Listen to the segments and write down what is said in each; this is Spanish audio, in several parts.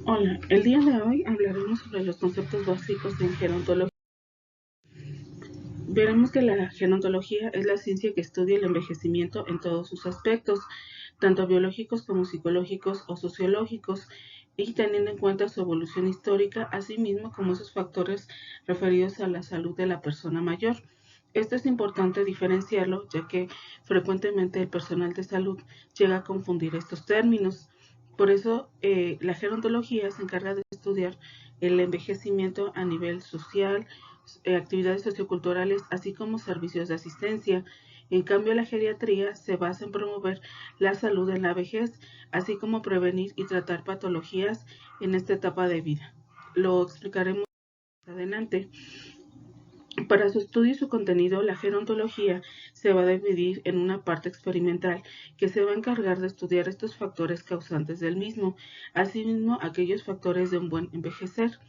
Hola, el día de hoy hablaremos sobre los conceptos básicos en gerontología. Veremos que la gerontología es la ciencia que estudia el envejecimiento en todos sus aspectos, tanto biológicos como psicológicos o sociológicos, y teniendo en cuenta su evolución histórica, así mismo como esos factores referidos a la salud de la persona mayor. Esto es importante diferenciarlo, ya que frecuentemente el personal de salud llega a confundir estos términos. Por eso, la gerontología se encarga de estudiar el envejecimiento a nivel social, actividades socioculturales, así como servicios de asistencia. En cambio, la geriatría se basa en promover la salud en la vejez, así como prevenir y tratar patologías en esta etapa de vida. Lo explicaremos más adelante. Para su estudio y su contenido, la gerontología se va a dividir en una parte experimental que se va a encargar de estudiar estos factores causantes del mismo, asimismo aquellos factores de un buen envejecer.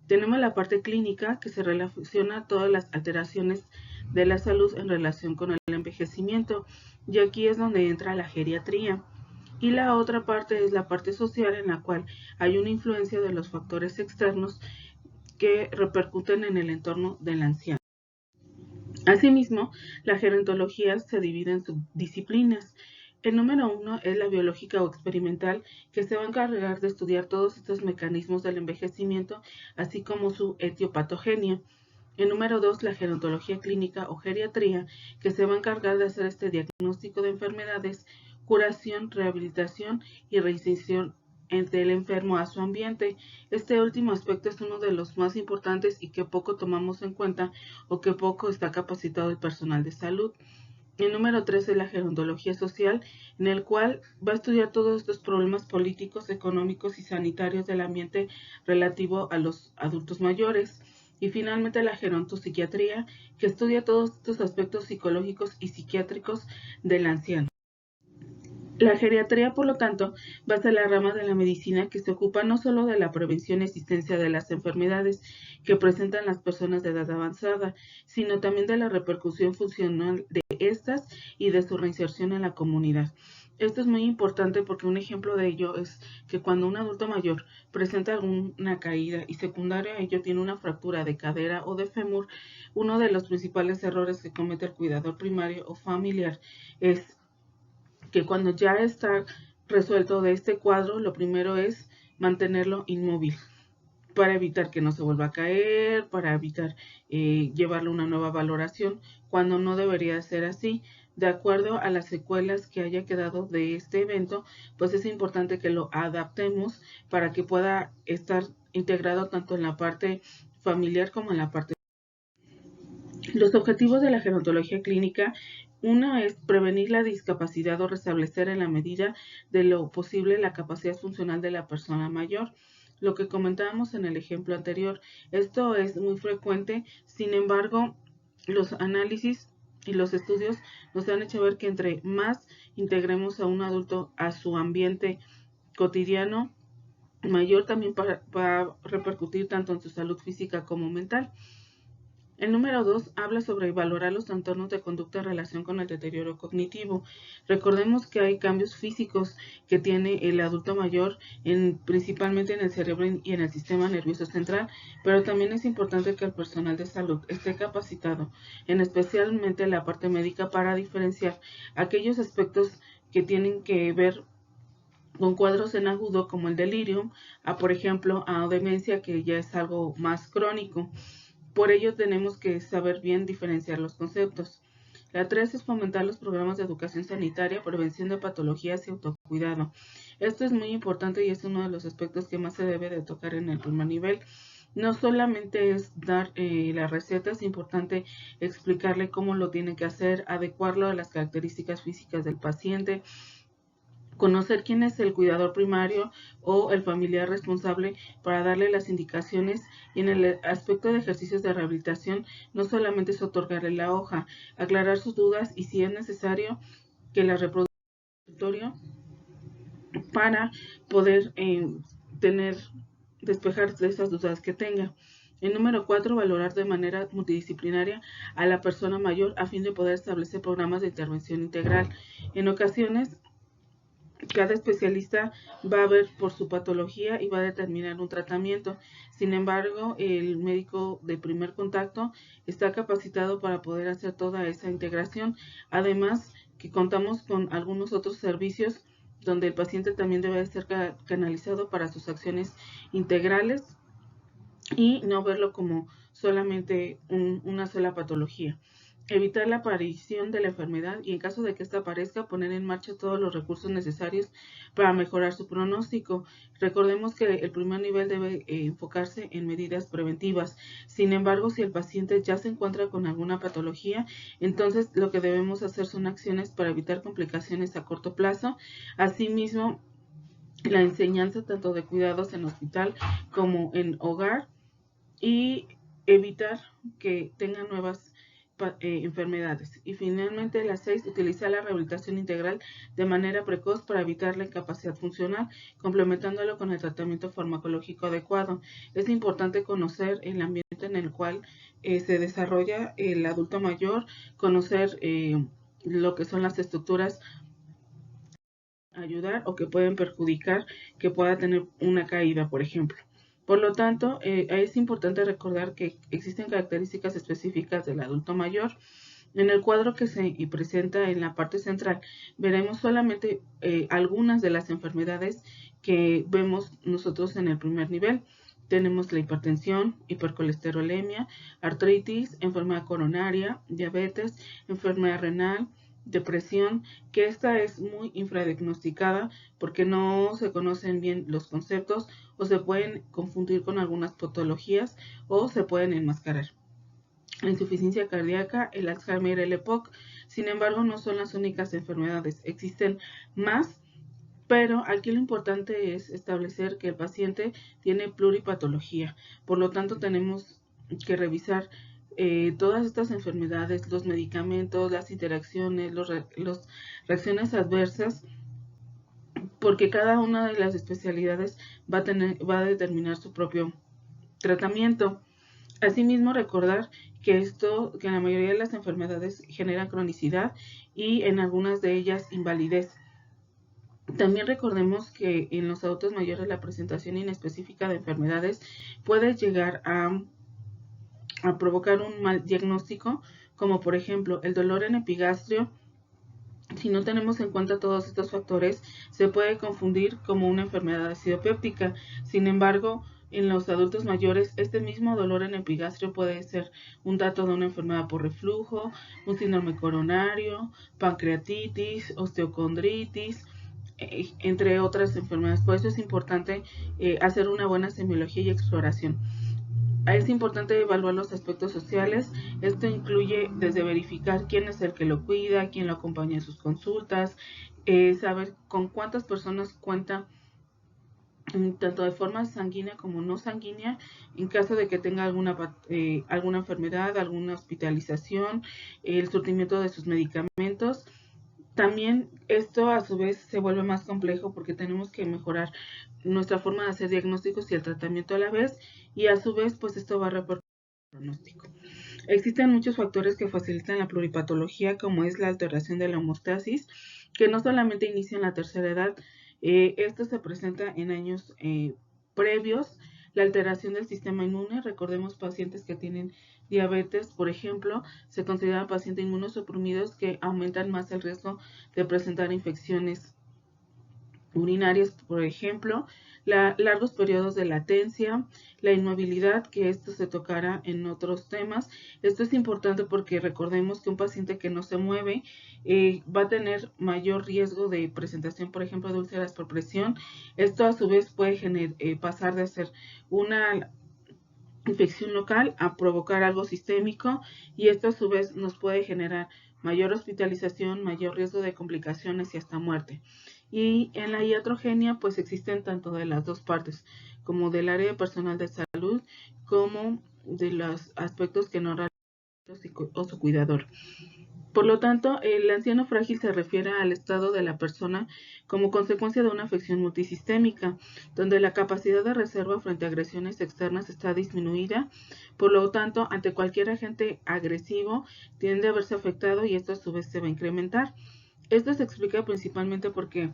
Tenemos la parte clínica que se relaciona a todas las alteraciones de la salud en relación con el envejecimiento, y aquí es donde entra la geriatría. Y la otra parte es la parte social, en la cual hay una influencia de los factores externos que repercuten en el entorno del anciano. Asimismo, la gerontología se divide en subdisciplinas. El número uno es la biológica o experimental, que se va a encargar de estudiar todos estos mecanismos del envejecimiento, así como su etiopatogenia. El número dos, la gerontología clínica o geriatría, que se va a encargar de hacer este diagnóstico de enfermedades, curación, rehabilitación y reinserción del enfermo a su ambiente. Este último aspecto es uno de los más importantes y que poco tomamos en cuenta o que poco está capacitado el personal de salud. El número 3 es la gerontología social, en el cual va a estudiar todos estos problemas políticos, económicos y sanitarios del ambiente relativo a los adultos mayores. Y finalmente la gerontopsiquiatría, que estudia todos estos aspectos psicológicos y psiquiátricos del anciano. La geriatría, por lo tanto, va a ser la rama de la medicina que se ocupa no solo de la prevención y existencia de las enfermedades que presentan las personas de edad avanzada, sino también de la repercusión funcional de estas y de su reinserción en la comunidad. Esto es muy importante porque un ejemplo de ello es que cuando un adulto mayor presenta alguna caída y secundario a ello tiene una fractura de cadera o de fémur, uno de los principales errores que comete el cuidador primario o familiar es que cuando ya está resuelto de este cuadro, lo primero es mantenerlo inmóvil para evitar que no se vuelva a caer, para evitar llevarle una nueva valoración, cuando no debería ser así. De acuerdo a las secuelas que haya quedado de este evento, pues es importante que lo adaptemos para que pueda estar integrado tanto en la parte familiar como en la parte. Los objetivos de la gerontología clínica, uno es prevenir la discapacidad o restablecer en la medida de lo posible la capacidad funcional de la persona mayor. Lo que comentábamos en el ejemplo anterior, esto es muy frecuente, sin embargo, los análisis y los estudios nos han hecho ver que entre más integremos a un adulto a su ambiente cotidiano, mayor también va a repercutir tanto en su salud física como mental. El número 2 habla sobre valorar los trastornos de conducta en relación con el deterioro cognitivo. Recordemos que hay cambios físicos que tiene el adulto mayor, principalmente en el cerebro y en el sistema nervioso central, pero también es importante que el personal de salud esté capacitado, en especialmente la parte médica, para diferenciar aquellos aspectos que tienen que ver con cuadros en agudo como el delirium, por ejemplo, a demencia, que ya es algo más crónico. Por ello tenemos que saber bien diferenciar los conceptos. La 3 es fomentar los programas de educación sanitaria, prevención de patologías y autocuidado. Esto es muy importante y es uno de los aspectos que más se debe de tocar en el primer nivel. No solamente es dar la receta, es importante explicarle cómo lo tiene que hacer, adecuarlo a las características físicas del paciente, conocer quién es el cuidador primario o el familiar responsable para darle las indicaciones, y en el aspecto de ejercicios de rehabilitación no solamente es otorgarle la hoja, aclarar sus dudas y si es necesario que la reproduzca para poder despejar de esas dudas que tenga. El número 4, valorar de manera multidisciplinaria a la persona mayor a fin de poder establecer programas de intervención integral. En ocasiones Cada especialista va a ver por su patología y va a determinar un tratamiento. Sin embargo, el médico de primer contacto está capacitado para poder hacer toda esa integración. Además, que contamos con algunos otros servicios donde el paciente también debe ser canalizado para sus acciones integrales y no verlo como solamente una sola patología. Evitar la aparición de la enfermedad y en caso de que ésta aparezca, poner en marcha todos los recursos necesarios para mejorar su pronóstico. Recordemos que el primer nivel debe enfocarse en medidas preventivas. Sin embargo, si el paciente ya se encuentra con alguna patología, entonces lo que debemos hacer son acciones para evitar complicaciones a corto plazo. Asimismo, la enseñanza tanto de cuidados en hospital como en hogar y evitar que tengan nuevas enfermedades. Y finalmente, la 6, utilizar la rehabilitación integral de manera precoz para evitar la incapacidad funcional, complementándolo con el tratamiento farmacológico adecuado. Es importante conocer el ambiente en el cual se desarrolla el adulto mayor, conocer lo que son las estructuras ayudar o que pueden perjudicar que pueda tener una caída, por ejemplo. Por lo tanto, es importante recordar que existen características específicas del adulto mayor. En el cuadro que se presenta en la parte central, veremos solamente algunas de las enfermedades que vemos nosotros en el primer nivel. Tenemos la hipertensión, hipercolesterolemia, artritis, enfermedad coronaria, diabetes, enfermedad renal, depresión, que esta es muy infradiagnosticada porque no se conocen bien los conceptos o se pueden confundir con algunas patologías o se pueden enmascarar. La insuficiencia cardíaca, el Alzheimer, el EPOC, sin embargo, no son las únicas enfermedades, existen más, pero aquí lo importante es establecer que el paciente tiene pluripatología, por lo tanto tenemos que revisar todas estas enfermedades, los medicamentos, las interacciones, las reacciones adversas, porque cada una de las especialidades va a determinar su propio tratamiento. Asimismo, recordar que que la mayoría de las enfermedades generan cronicidad y en algunas de ellas invalidez. También recordemos que en los adultos mayores la presentación inespecífica de enfermedades puede llegar a provocar un mal diagnóstico, como por ejemplo el dolor en epigastrio. Si no tenemos en cuenta todos estos factores, se puede confundir como una enfermedad ácido péptica. Sin embargo, en los adultos mayores, este mismo dolor en epigastrio puede ser un dato de una enfermedad por reflujo, un síndrome coronario, pancreatitis, osteocondritis, entre otras enfermedades. Por eso es importante hacer una buena semiología y exploración. Es importante evaluar los aspectos sociales. Esto incluye desde verificar quién es el que lo cuida, quién lo acompaña en sus consultas, saber con cuántas personas cuenta, tanto de forma sanguínea como no sanguínea, en caso de que tenga alguna enfermedad, alguna hospitalización, el surtimiento de sus medicamentos. También esto a su vez se vuelve más complejo porque tenemos que mejorar nuestra forma de hacer diagnósticos y el tratamiento a la vez, y a su vez pues esto va a repercutir en el pronóstico. Existen muchos factores que facilitan la pluripatología, como es la alteración de la homeostasis, que no solamente inicia en la tercera edad, esto se presenta en años previos. La alteración del sistema inmune, recordemos pacientes que tienen diabetes, por ejemplo, se consideran pacientes inmunosuprimidos que aumentan más el riesgo de presentar infecciones urinarias, por ejemplo, largos periodos de latencia, la inmovilidad, que esto se tocará en otros temas. Esto es importante porque recordemos que un paciente que no se mueve va a tener mayor riesgo de presentación, por ejemplo, de úlceras por presión. Esto a su vez puede pasar de ser una infección local a provocar algo sistémico, y esto a su vez nos puede generar mayor hospitalización, mayor riesgo de complicaciones y hasta muerte. Y en la iatrogenia pues existen tanto de las dos partes, como del área de personal de salud como de los aspectos que no realizan o su cuidador. Por lo tanto, el anciano frágil se refiere al estado de la persona como consecuencia de una afección multisistémica, donde la capacidad de reserva frente a agresiones externas está disminuida. Por lo tanto, ante cualquier agente agresivo tiende a verse afectado y esto a su vez se va a incrementar. Esto se explica principalmente porque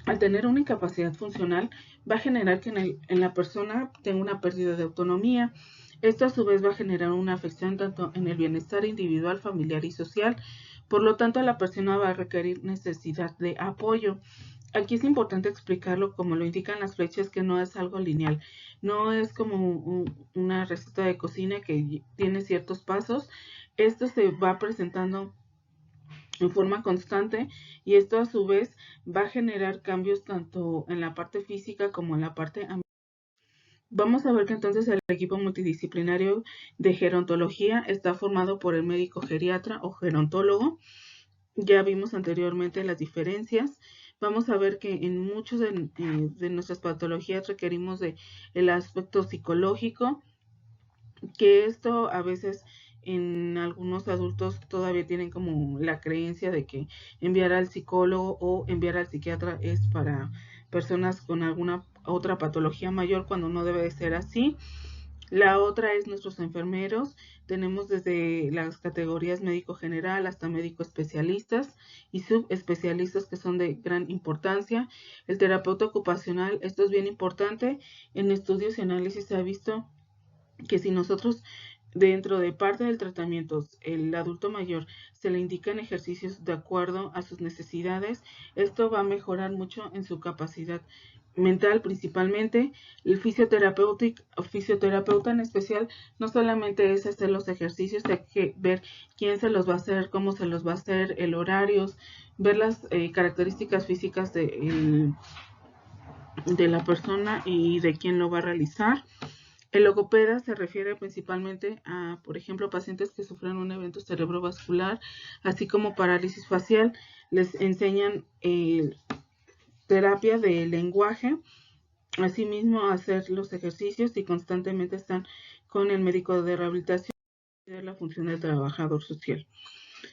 al tener una incapacidad funcional, va a generar que en la persona tenga una pérdida de autonomía. Esto a su vez va a generar una afección tanto en el bienestar individual, familiar y social. Por lo tanto, la persona va a requerir necesidad de apoyo. Aquí es importante explicarlo como lo indican las flechas, que no es algo lineal, no es como una receta de cocina que tiene ciertos pasos. Esto se va presentando en forma constante y esto a su vez va a generar cambios tanto en la parte física como en la parte ambiental. Vamos a ver que entonces el equipo multidisciplinario de gerontología está formado por el médico geriatra o gerontólogo. Ya vimos anteriormente las diferencias. Vamos a ver que en muchos de nuestras patologías requerimos de el aspecto psicológico, que esto a veces en algunos adultos todavía tienen como la creencia de que enviar al psicólogo o enviar al psiquiatra es para personas con alguna otra patología mayor, cuando no debe de ser así. La otra es nuestros enfermeros. Tenemos desde las categorías médico general hasta médico especialistas y subespecialistas, que son de gran importancia. El terapeuta ocupacional, esto es bien importante. En estudios y análisis se ha visto que si nosotros dentro de parte del tratamiento el adulto mayor se le indican ejercicios de acuerdo a sus necesidades, esto va a mejorar mucho en su capacidad mental principalmente. El fisioterapeuta en especial no solamente es hacer los ejercicios, hay que ver quién se los va a hacer, cómo se los va a hacer, el horario, ver las características físicas de la persona y de quién lo va a realizar. El logopeda se refiere principalmente a, por ejemplo, pacientes que sufren un evento cerebrovascular, así como parálisis facial. Les enseñan terapia de lenguaje, asimismo hacer los ejercicios, y constantemente están con el médico de rehabilitación de la función del trabajador social.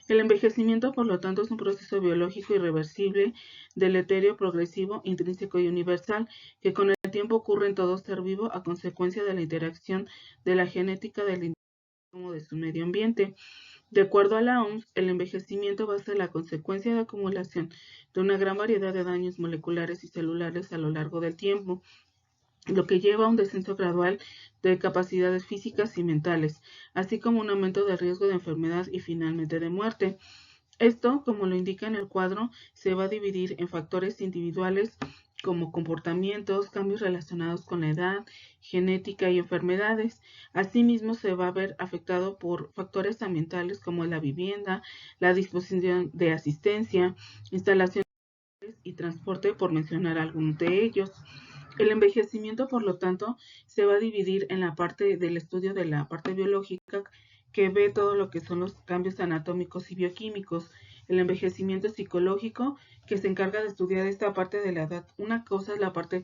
El envejecimiento, por lo tanto, es un proceso biológico irreversible, deleterio, progresivo, intrínseco y universal, que con el tiempo ocurre en todo ser vivo a consecuencia de la interacción de la genética del individuo como de su medio ambiente. De acuerdo a la OMS, el envejecimiento va a ser la consecuencia de acumulación de una gran variedad de daños moleculares y celulares a lo largo del tiempo, lo que lleva a un descenso gradual de capacidades físicas y mentales, así como un aumento del riesgo de enfermedad y finalmente de muerte. Esto, como lo indica en el cuadro, se va a dividir en factores individuales como comportamientos, cambios relacionados con la edad, genética y enfermedades. Asimismo, se va a ver afectado por factores ambientales como la vivienda, la disposición de asistencia, instalaciones y transporte, por mencionar algunos de ellos. El envejecimiento, por lo tanto, se va a dividir en la parte del estudio de la parte biológica, que ve todo lo que son los cambios anatómicos y bioquímicos. El envejecimiento psicológico, que se encarga de estudiar esta parte de la edad. Una cosa es la parte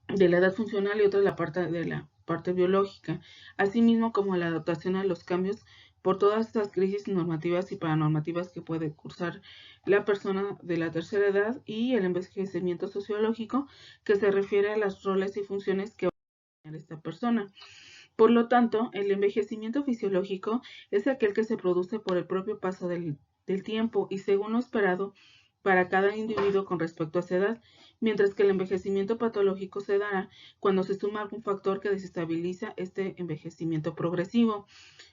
de la edad funcional y otra es la parte de la parte biológica, asimismo como la adaptación a los cambios por todas estas crisis normativas y paranormativas que puede cursar la persona de la tercera edad, y el envejecimiento sociológico, que se refiere a los roles y funciones que va a tener esta persona. Por lo tanto, el envejecimiento fisiológico es aquel que se produce por el propio paso del tiempo y según lo esperado para cada individuo con respecto a su edad, mientras que el envejecimiento patológico se dará cuando se suma algún factor que desestabiliza este envejecimiento progresivo.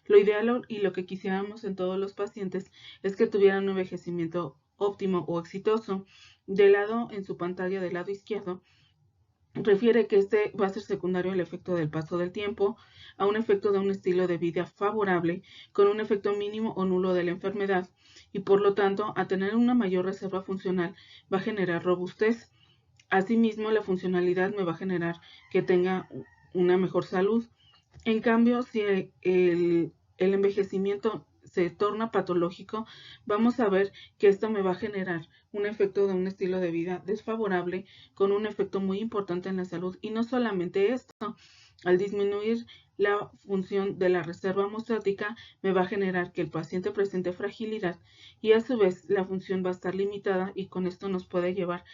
Lo ideal y lo que quisiéramos en todos los pacientes es que tuvieran un envejecimiento óptimo o exitoso. Del lado en su pantalla del lado izquierdo, refiere que este va a ser secundario al efecto del paso del tiempo, a un efecto de un estilo de vida favorable, con un efecto mínimo o nulo de la enfermedad, y por lo tanto, a tener una mayor reserva funcional, va a generar robustez. Asimismo, la funcionalidad me va a generar que tenga una mejor salud. En cambio, si el envejecimiento se torna patológico, vamos a ver que esto me va a generar un efecto de un estilo de vida desfavorable, con un efecto muy importante en la salud. Y no solamente esto, al disminuir la función de la reserva hemostática, me va a generar que el paciente presente fragilidad y a su vez la función va a estar limitada, y con esto nos puede llevar